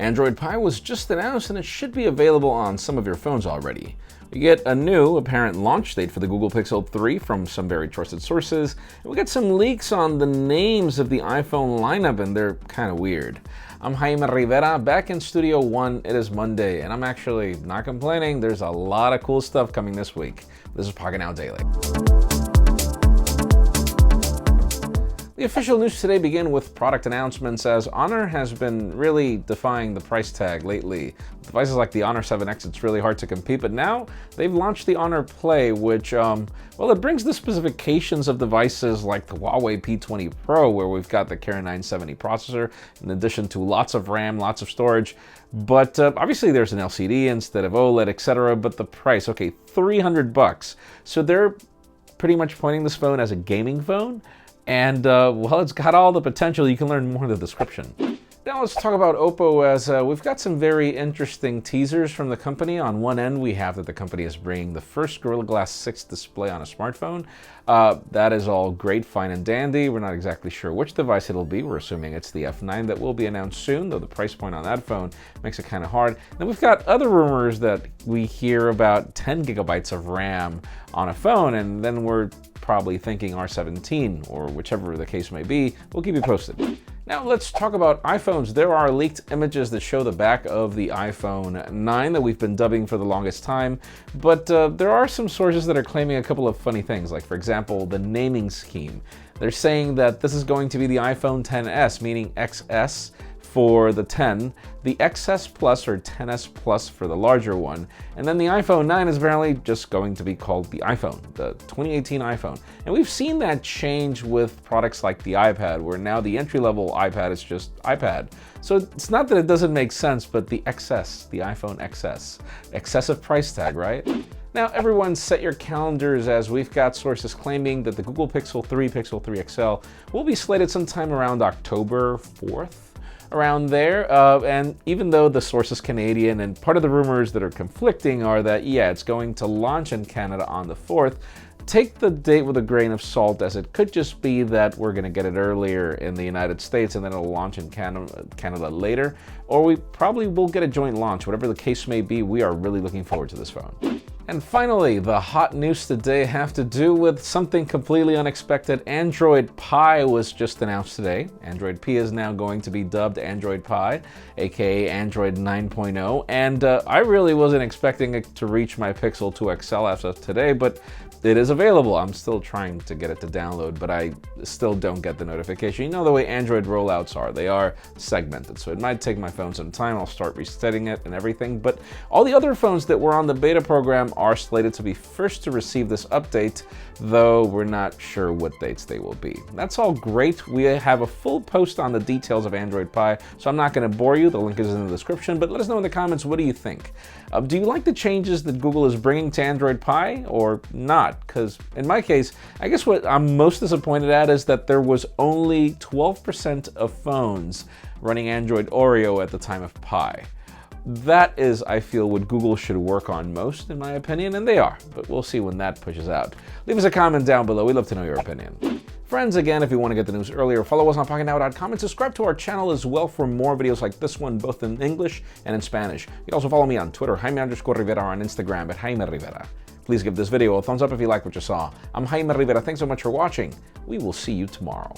Android Pie was just announced and it should be available on some of your phones already. We get a new apparent launch date for the Google Pixel 3 from some very trusted sources, and we get some leaks on the names of the iPhone lineup, and they're kind of weird. I'm Jaime Rivera, back in Studio One. It is Monday, and I'm actually not complaining. There's a lot of cool stuff coming this week. This is Pocketnow Daily. The official news today begin with product announcements, as Honor has been really defying the price tag lately. With devices like the Honor 7X, it's really hard to compete, but now they've launched the Honor Play, which, it brings the specifications of devices like the Huawei P20 Pro, where we've got the Kirin 970 processor, in addition to lots of RAM, lots of storage. But obviously there's an LCD instead of OLED, etc. But the price, okay, $300. So they're pretty much pointing this phone as a gaming phone. And, it's got all the potential. You can learn more in the description. Now let's talk about Oppo, as we've got some very interesting teasers from the company. On one end, we have that the company is bringing the first Gorilla Glass 6 display on a smartphone. That is all great, fine, and dandy. We're not exactly sure which device it'll be. We're assuming it's the F9 that will be announced soon, though the price point on that phone makes it kind of hard. Then we've got other rumors that we hear about 10 gigabytes of RAM on a phone, and then we're probably thinking R17, or whichever the case may be. We'll keep you posted. Now let's talk about iPhones. There are leaked images that show the back of the iPhone 9 that we've been dubbing for the longest time, but there are some sources that are claiming a couple of funny things, like for example, the naming scheme. They're saying that this is going to be the iPhone XS, meaning XS for the 10, the XS Plus or XS Plus for the larger one, and then the iPhone 9 is apparently just going to be called the iPhone, the 2018 iPhone. And we've seen that change with products like the iPad, where now the entry-level iPad is just iPad. So it's not that it doesn't make sense, but the XS, the iPhone XS, excessive price tag, right? Now everyone set your calendars, as we've got sources claiming that the Google Pixel 3, Pixel 3 XL will be slated sometime around October 4th. Around there, and even though the source is Canadian, and part of the rumors that are conflicting are that, yeah, it's going to launch in Canada on the 4th, take the date with a grain of salt, as it could just be that we're going to get it earlier in the United States and then it'll launch in Canada later, or we probably will get a joint launch. Whatever the case may be, we are really looking forward to this phone. And finally, the hot news today have to do with something completely unexpected. Android Pie was just announced today. Android P is now going to be dubbed Android Pie, aka Android 9.0. And I really wasn't expecting it to reach my Pixel 2 XL as of today, but it is available. I'm still trying to get it to download, but I still don't get the notification. You know the way Android rollouts are. They are segmented, so it might take my phone some time. I'll start resetting it and everything, but all the other phones that were on the beta program are slated to be first to receive this update, though we're not sure what dates they will be. That's all great. We have a full post on the details of Android Pie, so I'm not going to bore you. The link is in the description, but let us know in the comments, what do you think? Do you like the changes that Google is bringing to Android Pie, or not? Because in my case, I guess what I'm most disappointed at is that there was only 12% of phones running Android Oreo at the time of Pie. That is, I feel, what Google should work on most, in my opinion, and they are, but we'll see when that pushes out. Leave us a comment down below. We'd love to know your opinion. Friends, again, if you want to get the news earlier, follow us on Pocketnow.com and subscribe to our channel as well for more videos like this one, both in English and in Spanish. You can also follow me on Twitter, Jaime_Rivera, or on Instagram at Jaime Rivera. Please give this video a thumbs up if you like what you saw. I'm Jaime Rivera. Thanks so much for watching. We will see you tomorrow.